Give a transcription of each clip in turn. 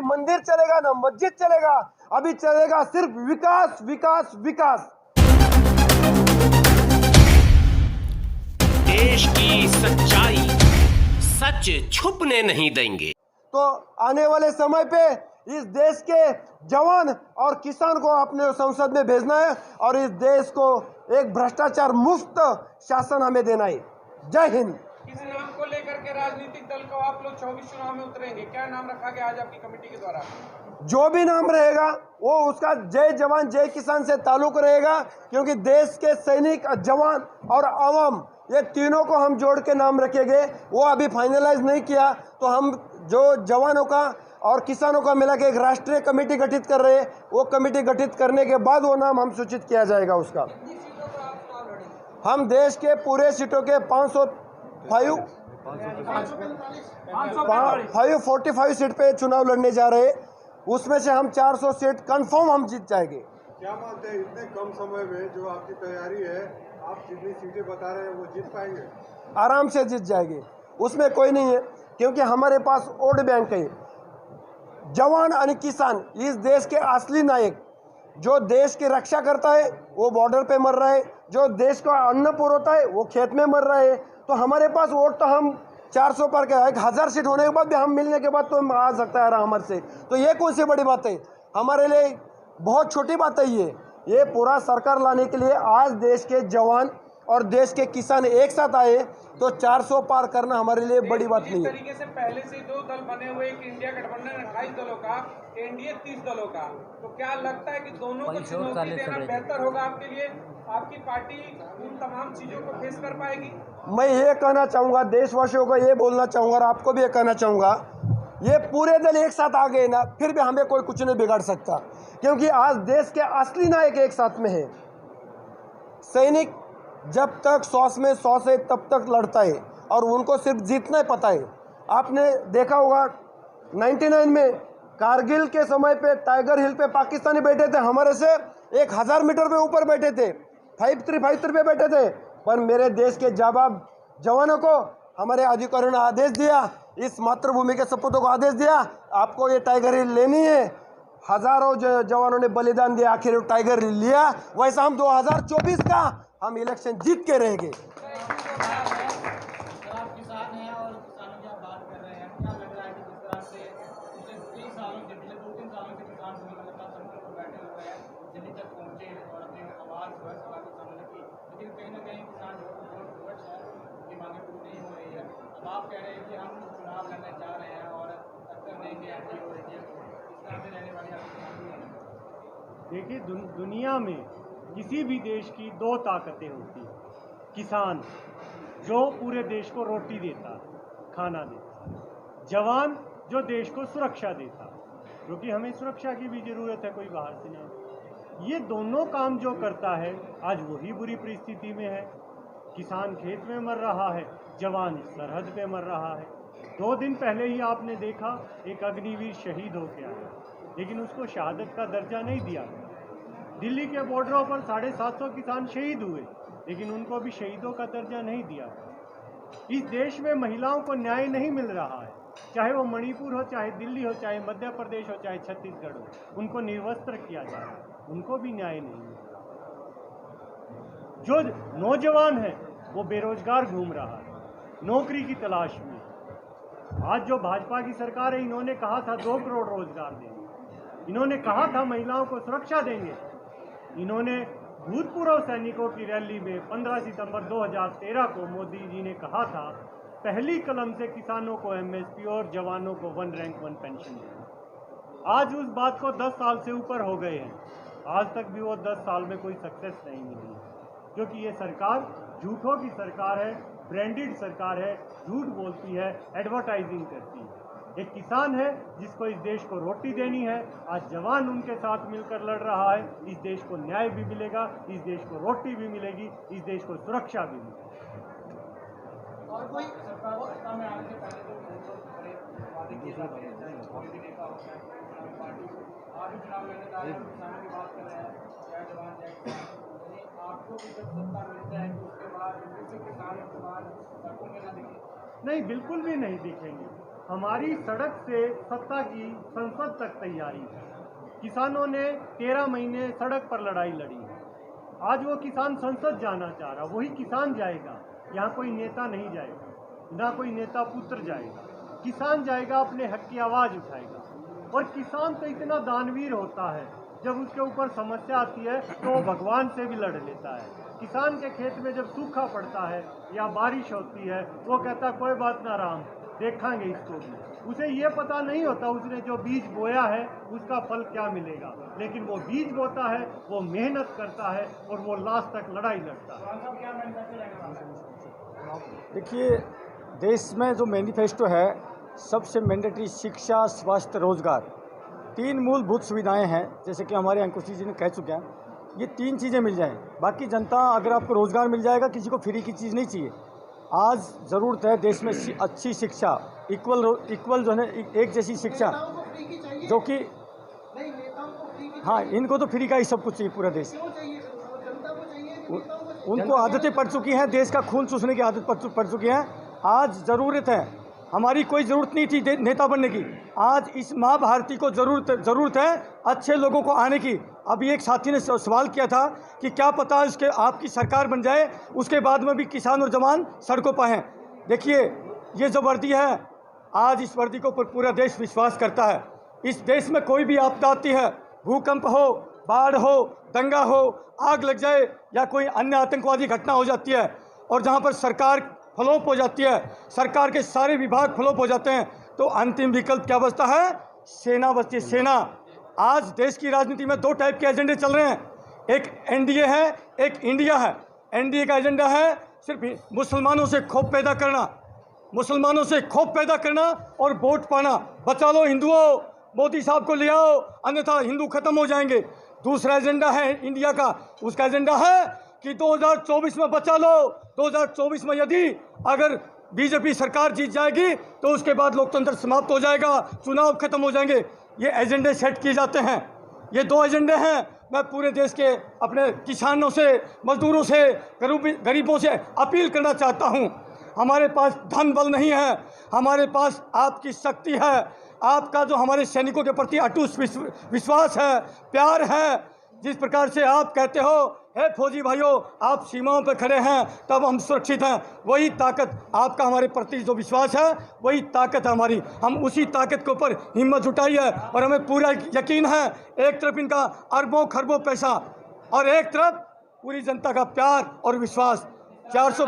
मंदिर चलेगा, ना मस्जिद चलेगा। अभी चलेगा सिर्फ विकास, विकास, विकास। देश की सच्चाई सच छुपने नहीं देंगे। तो आने वाले समय पे इस देश के जवान और किसान को अपने संसद में भेजना है और इस देश को एक भ्रष्टाचार मुक्त शासन हमें देना है। जय हिंद। किस नाम को लेकर के राजनीतिक दल को आप लोग 24 चुनाव में उतरेंगे? क्या नाम रखा गया आज आपकी कमेटी के द्वारा? जो भी नाम रहेगा वो उसका जय जवान जय किसान से ताल्लुक रहेगा, क्योंकि देश के सैनिक, जवान और आवाम, ये तीनों को हम जोड़ के नाम रखेंगे। वो अभी फाइनलाइज नहीं किया, तो हम जो जवानों का और किसानों का मिला के एक राष्ट्रीय कमेटी गठित कर रहे हैं। वो कमेटी गठित करने के बाद वो नाम हम सूचित किया जाएगा उसका। हम देश के पूरे सीटों के 545 सीट पे चुनाव लड़ने जा रहे हैं। उसमें से हम 400 सीट कंफर्म हम जीत जाएंगे। क्या मानते हैं इतने कम समय में जो आपकी तैयारी है, आप जितनी सीटें बता रहे हैं वो जीत पाएंगे? आराम से जीत जाएंगे, उसमें कोई नहीं है, क्योंकि हमारे पास वोट बैंक है। जवान और किसान इस देश के असली नायक, जो देश की रक्षा करता है वो बॉर्डर पे मर रहा है, जो देश का अन्न पुरोता है वो खेत में मर रहा है। तो हमारे पास वोट तो हम 400 पर के 1000 सीट होने के बाद भी हम मिलने के बाद तो आ सकता है हमारे से। तो ये कौन सी बड़ी बात है? हमारे लिए बहुत छोटी बात है ये पूरा सरकार लाने के लिए आज देश के जवान और देश के किसान एक साथ आए, तो 400 पार करना हमारे लिए बड़ी बात नहीं है। इस तरीके से पहले से दो दल बने हुए, एक इंडिया गठबंधन 28 दलों का, एनडीए 30 दलों का, तो क्या लगता है कि दोनों को चुनौती देना बेहतर होगा आपके लिए? आपकी पार्टी उन तमाम चीजों को फेस कर पाएगी? मैं ये कहना चाहूँगा, देशवासियों को ये बोलना चाहूँगा और आपको भी ये कहना चाहूँगा, ये पूरे दल एक साथ आ गए ना, फिर भी हमें कोई कुछ नहीं बिगाड़ सकता, क्योंकि आज देश के असली नायक एक साथ में है। सैनिक जब तक सांस में सांस है तब तक लड़ता है और उनको सिर्फ जीतना ही पता है। आपने देखा होगा 99 में कारगिल के समय पे टाइगर हिल पे पाकिस्तानी बैठे थे, हमारे से 1000 मीटर पे ऊपर बैठे थे, 5353 पे बैठे थे, पर मेरे देश के जाबाब जवानों को हमारे अधिकारियों ने आदेश दिया, इस मातृभूमि के सपूतों को आदेश दिया, आपको ये टाइगर हिल लेनी है। हजारों जवानों ने बलिदान दिया, आखिर टाइगर हिल लिया। वैसा हम 2024 का हम इलेक्शन जीत के रहेंगे। आप कह रहे हैं कि हम चुनाव लड़ने जा रहे हैं और टक्कर देंगे एनडीए और एनडीए को, इस तरह से रहने वाली आपकी? देखिए, दुनिया में किसी भी देश की दो ताकतें होती हैं। किसान जो पूरे देश को रोटी देता, खाना देता, जवान जो देश को सुरक्षा देता, क्योंकि हमें सुरक्षा की भी ज़रूरत है, कोई बाहर से नहीं। ये दोनों काम जो करता है आज वही बुरी परिस्थिति में है। किसान खेत में मर रहा है, जवान सरहद पे मर रहा है। 2 दिन पहले ही आपने देखा एक अग्निवीर शहीद हो गया, लेकिन उसको शहादत का दर्जा नहीं दिया गया। दिल्ली के बॉर्डरों पर 750 किसान शहीद हुए, लेकिन उनको भी शहीदों का दर्जा नहीं दिया गया। इस देश में महिलाओं को न्याय नहीं मिल रहा है, चाहे वो मणिपुर हो, चाहे दिल्ली हो, चाहे मध्य प्रदेश हो, चाहे छत्तीसगढ़ हो, उनको निर्वस्त्र किया जा रहा है, उनको भी न्याय नहीं मिल रहा। जो नौजवान है वो बेरोजगार घूम रहा है, नौकरी की तलाश में। आज जो भाजपा की सरकार है, इन्होंने कहा था 2 करोड़ रोजगार देंगे, इन्होंने कहा था महिलाओं को सुरक्षा देंगे। इन्होंने भूतपूर्व सैनिकों की रैली में 15 सितंबर 2013 को मोदी जी ने कहा था पहली कलम से किसानों को एमएसपी और जवानों को 1 रैंक 1 पेंशन देंगे। आज उस बात को 10 साल से ऊपर हो गए हैं, आज तक भी वो 10 साल में कोई सक्सेस नहीं मिली, क्योंकि ये सरकार झूठों की सरकार है, ब्रांडेड सरकार है, झूठ बोलती है, एडवर्टाइजिंग करती है। एक किसान है जिसको इस देश को रोटी देनी है, आज जवान उनके साथ मिलकर लड़ रहा है। इस देश को न्याय भी मिलेगा, इस देश को रोटी भी मिलेगी, इस देश को सुरक्षा भी मिलेगी। और कोई सत्ता में आने से पहले तो बड़े वादे किए जाते हैं, चाहे मोदी जी का हो, चाहे पार्टी आज भी चुनाव लड़ने जा रहे हैं, किसानों की बात कर रहे हैं, जय जवान जय किसान। आपको भी जब सत्ता मिलता है तो उसके बाद किसान के बाद सड़कों में ना दिखे? नहीं, बिल्कुल भी नहीं दिखेंगे। हमारी सड़क से सत्ता की संसद तक तैयारी है। किसानों ने 13 महीने सड़क पर लड़ाई लड़ी है। आज वो किसान संसद जाना चाह रहा, वही किसान जाएगा, यहाँ कोई नेता नहीं जाएगा, ना कोई नेता पुत्र जाएगा। किसान जाएगा, अपने हक की आवाज़ उठाएगा। और किसान तो इतना दानवीर होता है, जब उसके ऊपर समस्या आती है तो वो भगवान से भी लड़ लेता है। किसान के खेत में जब सूखा पड़ता है या बारिश होती है, वो कहता कोई बात ना राम, देखेंगे इसको भी। उसे ये पता नहीं होता उसने जो बीज बोया है उसका फल क्या मिलेगा, लेकिन वो बीज बोता है, वो मेहनत करता है और वो लास्ट तक लड़ाई लड़ता है। देखिए, देश में जो मैनिफेस्टो है, सबसे मैंडेटरी शिक्षा, स्वास्थ्य, रोजगार, 3 मूलभूत सुविधाएं हैं। जैसे कि हमारे अंकुश जी ने कह चुके हैं, ये 3 चीज़ें मिल जाएं, बाकी जनता, अगर आपको रोजगार मिल जाएगा, किसी को फ्री की चीज़ नहीं चाहिए। आज ज़रूरत है देश में अच्छी शिक्षा, इक्वल जो है एक जैसी शिक्षा, जो कि हाँ, इनको तो फ्री का ही सब कुछ चाहिए पूरा देश। उनको आदतें पड़ चुकी हैं, देश का खून चूसने की आदत पड़ चुकी है। आज ज़रूरत है, हमारी कोई ज़रूरत नहीं थी नेता बनने की, आज इस माँ भारती को ज़रूरत है अच्छे लोगों को आने की। अभी एक साथी ने सवाल किया था कि क्या पता उसके आपकी सरकार बन जाए, उसके बाद में भी किसान और जवान सड़कों पर हैं। देखिए, ये जो वर्दी है, आज इस वर्दी को पूरा देश विश्वास करता है। इस देश में कोई भी आपदा आती है, भूकंप हो, बाढ़ हो, दंगा हो, आग लग जाए या कोई अन्य आतंकवादी घटना हो जाती है, और जहाँ पर सरकार फ्लॉप हो जाती है, सरकार के सारे विभाग फ्लॉप हो जाते हैं, तो अंतिम विकल्प क्या बचता है? सेना बचती है, सेना। आज देश की राजनीति में 2 टाइप के एजेंडे चल रहे हैं, एक एनडीए है, एक इंडिया है। एनडीए का एजेंडा है सिर्फ मुसलमानों से खौफ पैदा करना, मुसलमानों से खौफ पैदा करना और वोट पाना। बचा लो हिंदुओं, मोदी साहब को ले आओ, अन्यथा हिंदू खत्म हो जाएंगे। दूसरा एजेंडा है इंडिया का, उसका एजेंडा है कि 2024 में बचा लो। 2024 में यदि अगर बीजेपी सरकार जीत जाएगी तो उसके बाद लोकतंत्र समाप्त हो जाएगा, चुनाव खत्म हो जाएंगे। ये एजेंडे सेट किए जाते हैं। ये 2 एजेंडे हैं। मैं पूरे देश के अपने किसानों से, मजदूरों से, गरीबों से अपील करना चाहता हूँ, हमारे पास धन बल नहीं है, हमारे पास आपकी शक्ति है। आपका जो हमारे सैनिकों के प्रति अटूट विश्वास है, प्यार है, जिस प्रकार से आप कहते हो, हे फौजी भाइयों, आप सीमाओं पर खड़े हैं तब हम सुरक्षित हैं, वही ताकत आपका हमारे प्रति जो विश्वास है, वही ताकत है हमारी। हम उसी ताकत के ऊपर हिम्मत जुटाई है और हमें पूरा यकीन है, एक तरफ इनका अरबों खरबों पैसा और एक तरफ पूरी जनता का प्यार और विश्वास। 400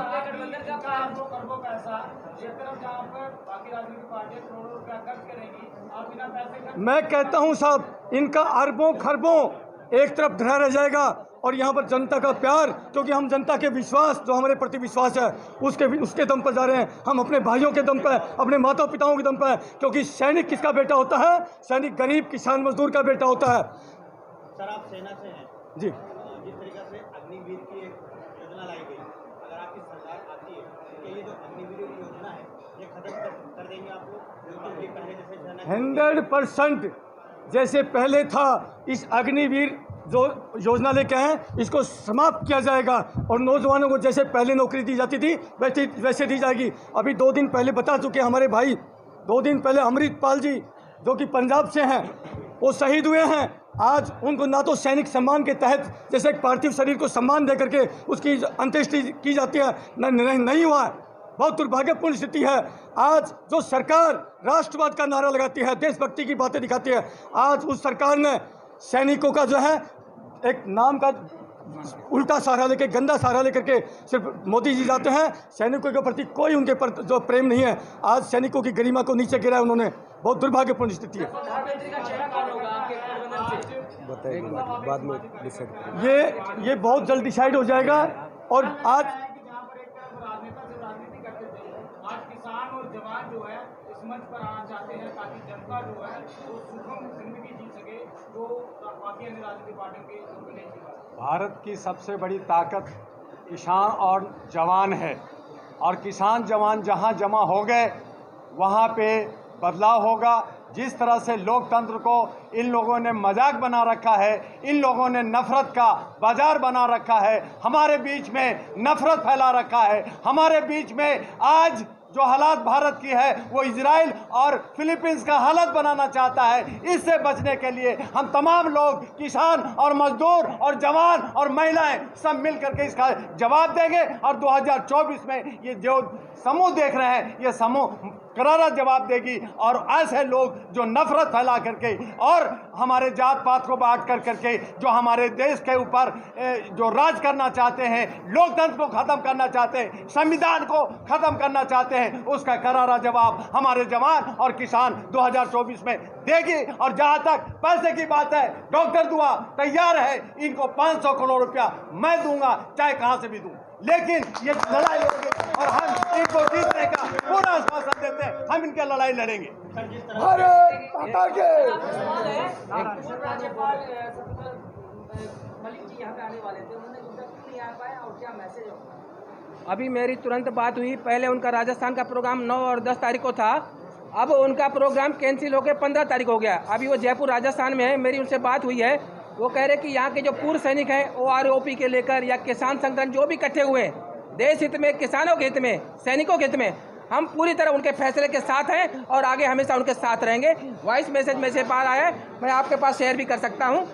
मैं कहता हूं साहब, इनका अरबों खरबों एक तरफ धरा रह जाएगा और यहाँ पर जनता का प्यार, क्योंकि हम जनता के विश्वास, जो हमारे प्रति विश्वास है, उसके दम पर जा रहे हैं। हम अपने भाइयों के दम पर, अपने माता पिताओं के दम पर, क्योंकि सैनिक किसका बेटा होता है? सैनिक गरीब किसान मजदूर का बेटा होता है। सर, आप सेना से हैं जी। जिस तरीके से अग्निवीर की एक योजना लाई गई, अगर आपकी सरकार आती है तो ये जो अग्निवीर योजना है ये खत्म कर देंगे आप लोग? बिल्कुल ये पहले जैसे सेना 100% जैसे पहले था, इस अग्निवीर जो योजना लेके हैं, इसको समाप्त किया जाएगा और नौजवानों को जैसे पहले नौकरी दी जाती थी वैसे दी जाएगी। अभी 2 दिन पहले बता चुके हमारे भाई, 2 दिन पहले अमृतपाल जी जो कि पंजाब से हैं, वो शहीद हुए हैं। आज उनको ना तो सैनिक सम्मान के तहत जैसे एक पार्थिव शरीर को सम्मान दे करके उसकी अंत्येष्टि की जाती है, नहीं हुआ है। बहुत दुर्भाग्यपूर्ण स्थिति है। आज जो सरकार राष्ट्रवाद का नारा लगाती है, देशभक्ति की बातें दिखाती है, आज उस सरकार ने सैनिकों का जो है एक नाम का उल्टा सहारा लेके, गंदा सहारा लेकर के सिर्फ मोदी जी जाते हैं, सैनिकों के प्रति कोई उनके पर जो प्रेम नहीं है। आज सैनिकों की गरिमा को नीचे गिराया उन्होंने। बहुत दुर्भाग्यपूर्ण स्थिति है। बाद में डिसाइड ये बहुत जल्द डिसाइड हो जाएगा। और आज किसान और जवान जो है इस मंच पर आना चाहते हैं ताकि जनता जो है वो सुखम जिंदगी जी सके, जो बाकी अन्य राजनीतिक पार्टियों के नहीं जी पाते। भारत की सबसे बड़ी ताकत किसान और जवान है, और किसान जवान जहां जमा हो गए वहां पे बदलाव होगा। जिस तरह से लोकतंत्र को इन लोगों ने मजाक बना रखा है, इन लोगों ने नफरत का बाजार बना रखा है, हमारे बीच में नफरत फैला रखा है, हमारे बीच में आज जो हालात भारत की है वो इजराइल और फिलीपींस का हालत बनाना चाहता है। इससे बचने के लिए हम तमाम लोग, किसान और मजदूर और जवान और महिलाएं सब मिल करके इसका जवाब देंगे और 2024 में ये जो समूह देख रहे हैं ये समूह करारा जवाब देगी। और ऐसे लोग जो नफरत फैला करके और हमारे जात पात को बांट कर करके जो हमारे देश के ऊपर जो राज करना चाहते हैं, लोकतंत्र को ख़त्म करना चाहते हैं, संविधान को ख़त्म करना चाहते हैं, उसका करारा जवाब हमारे जवान और किसान 2024 में देगी। और जहाँ तक पैसे की बात है, डॉक्टर दुआ तैयार है, इनको 500 करोड़ रुपया मैं दूंगा, चाहे कहाँ से भी दूँ, लेकिन ये लड़ाई लड़ेंगे और हम इनको जीतने का पूरा आश्वासन देते हैं। हम इनके लड़ाई लड़ेंगे। भारत माता के। राज्यपाल मलिक जी यहाँ पे आने वाले थे, उन्होंने नहीं आ पाया और क्या मैसेज होगा? अभी मेरी तुरंत बात हुई, पहले उनका राजस्थान का प्रोग्राम 9 और 10 तारीख को था, अब उनका प्रोग्राम कैंसिल होकर 15 तारीख हो गया। अभी वो जयपुर राजस्थान में है, मेरी उनसे बात हुई है, वो कह रहे कि यहाँ के जो पूर्व सैनिक हैं OROP के लेकर या किसान संगठन जो भी इकट्ठे हुए हैं, देश हित में, किसानों के हित में, सैनिकों के हित में, हम पूरी तरह उनके फैसले के साथ हैं और आगे हमेशा उनके साथ रहेंगे। वॉइस मैसेज में से पार आया है, मैं आपके पास शेयर भी कर सकता हूँ।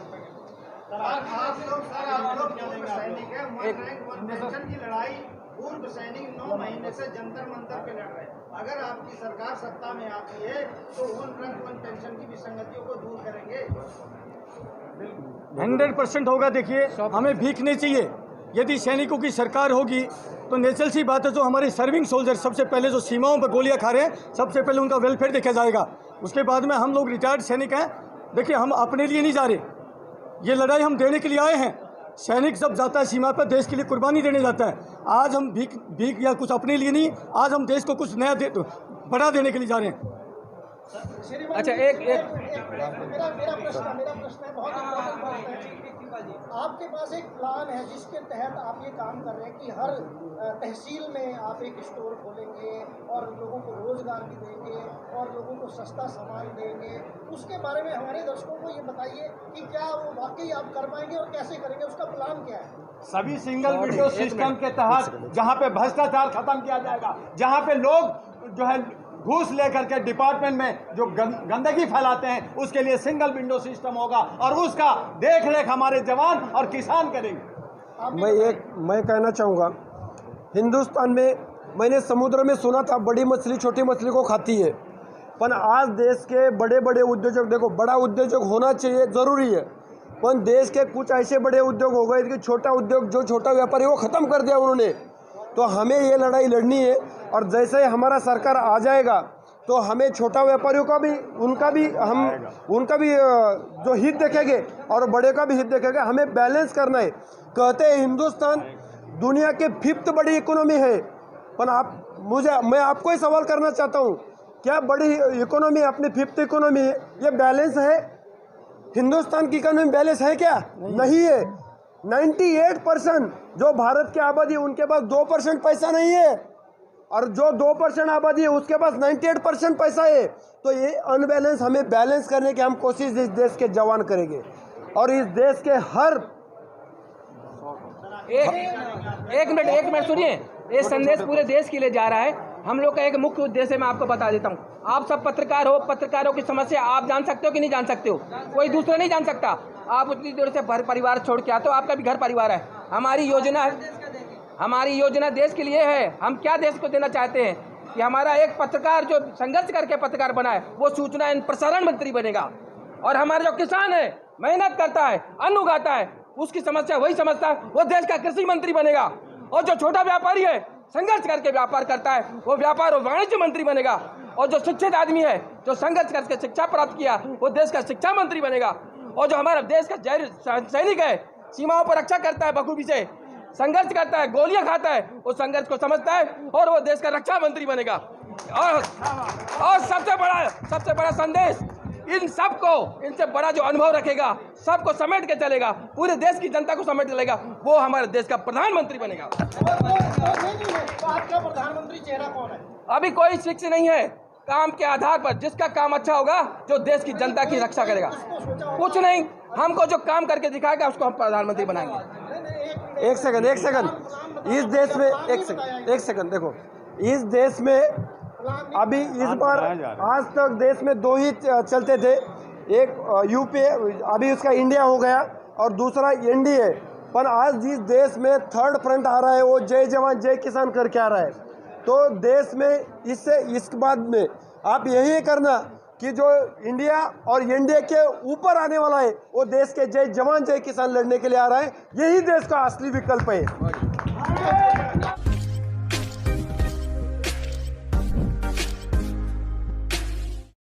पूर्व सैनिक 9 महीने से जंतर मंतर पे लड़ रहे हैं। अगर आपकी सरकार सत्ता में आती है तो 1 रैंक 1 पेंशन की विसंगतियों को दूर करेंगे। 100% होगा। देखिए, हमें भीख नहीं चाहिए। यदि सैनिकों की सरकार होगी तो नेचुरल सी बात है, जो हमारे सर्विंग सोल्जर सबसे पहले जो सीमाओं पर गोलियां खा रहे हैं, सबसे पहले उनका वेलफेयर देखा जाएगा। उसके बाद में हम लोग रिटायर्ड सैनिक हैं। देखिए, हम अपने लिए नहीं जा रहे, ये लड़ाई हम देने के लिए आए हैं। सैनिक जब जाता है सीमा पर, देश के लिए कुर्बानी देने जाता है। आज हम भीख या कुछ अपने लिए नहीं, आज हम देश को कुछ नया बड़ा देने के लिए जा रहे हैं। अच्छा, मेरा प्रश्न है, बहुत इम्पोर्टेंट बात है। आपके पास एक प्लान है जिसके तहत आप ये काम कर रहे हैं कि हर तहसील में आप एक स्टोर खोलेंगे और लोगों को रोजगार भी देंगे और लोगों को सस्ता सामान देंगे। उसके बारे में हमारे दर्शकों को ये बताइए कि क्या वो वाकई आप कर पाएंगे और कैसे करेंगे, उसका प्लान क्या है? सभी सिंगल विंडो सिस्टम के तहत जहाँ पे भ्रष्टाचार खत्म किया जाएगा, जहाँ पे लोग जो है घूस लेकर के डिपार्टमेंट में जो गंदगी फैलाते हैं, उसके लिए सिंगल विंडो सिस्टम होगा और उसका देख रेख हमारे जवान और किसान करेंगे। मैं कहना चाहूँगा, हिंदुस्तान में मैंने समुद्र में सुना था बड़ी मछली छोटी मछली को खाती है, पर आज देश के बड़े बड़े उद्योजक, देखो बड़ा उद्योजक होना चाहिए ज़रूरी है, पर देश के कुछ ऐसे बड़े उद्योग हो गए कि छोटा उद्योग, जो छोटा व्यापारी वो ख़त्म कर दिया उन्होंने। तो हमें ये लड़ाई लड़नी है और जैसे ही हमारा सरकार आ जाएगा तो हमें छोटा व्यापारियों का भी उनका भी जो हित देखेंगे और बड़े का भी हित देखेंगे। हमें बैलेंस करना है। कहते हैं हिंदुस्तान दुनिया के 5th बड़ी इकोनॉमी है, पर मैं आपको ही सवाल करना चाहता हूँ, क्या बड़ी इकोनॉमी अपनी 5th इकोनॉमी है, ये बैलेंस है? हिंदुस्तान की इकोनॉमी बैलेंस है क्या? नहीं है। 98% जो भारत की आबादी है उनके पास 2% पैसा नहीं है, और जो 2% आबादी है उसके पास 98% पैसा है। तो ये अनबैलेंस, हमें बैलेंस करने की हम कोशिश इस देश के जवान करेंगे और इस देश के हर एक मिनट सुनिए, ये संदेश पूरे देश के लिए जा रहा है। हम लोग का एक मुख्य उद्देश्य मैं आपको बता देता हूँ। आप सब पत्रकार हो, पत्रकारों की समस्या आप जान सकते हो कि नहीं जान सकते हो? कोई दूसरा नहीं जान सकता। आप उतनी देर से घर परिवार छोड़ के आते हो, आपका भी घर परिवार है। हमारी योजना देश के लिए है। हम क्या देश को देना चाहते हैं कि हमारा एक पत्रकार जो संघर्ष करके पत्रकार बना है वो सूचना एवं प्रसारण मंत्री बनेगा, और हमारा जो किसान है, मेहनत करता है, अन्न उगाता है, उसकी समस्या वही समझता है, वो देश का कृषि मंत्री बनेगा। और जो छोटा व्यापारी है, संघर्ष करके व्यापार करता है, वो व्यापार और वाणिज्य मंत्री बनेगा। और जो शिक्षित आदमी है, जो संघर्ष करके शिक्षा प्राप्त किया, वो देश का शिक्षा मंत्री बनेगा। और जो हमारा देश का सैनिक है, सीमाओं पर रक्षा करता है, बखूबी से संघर्ष करता है, गोलियां खाता है, वो संघर्ष को समझता है और वो देश का रक्षा मंत्री बनेगा। और सबसे बड़ा संदेश इन सबको, इनसे बड़ा जो अनुभव रखेगा, सबको समेट के चलेगा, पूरे देश की जनता को समेट चलेगा, वो हमारे देश का प्रधानमंत्री बनेगा। तो आपका प्रधानमंत्री चेहरा कौन है? अभी कोई फिक्स नहीं है। काम के आधार पर जिसका काम अच्छा होगा, जो देश की जनता की रक्षा करेगा, कुछ नहीं, हमको जो काम करके दिखाएगा उसको हम प्रधानमंत्री बनाएंगे। एक सेकंड इस देश में एक सेकंड देखो, इस देश में अभी इस बार आज तक देश में दो ही चलते थे, एक यूपीए, अभी उसका इंडिया हो गया, और दूसरा एनडीए। पर आज जिस देश में थर्ड फ्रंट आ रहा है वो जय जवान जय किसान करके आ रहा है। तो देश में इसके बाद में आप यही करना कि जो इंडिया और एनडीए के ऊपर आने वाला है वो देश के जय जवान जय किसान लड़ने के लिए आ रहा है। यही देश का असली विकल्प है।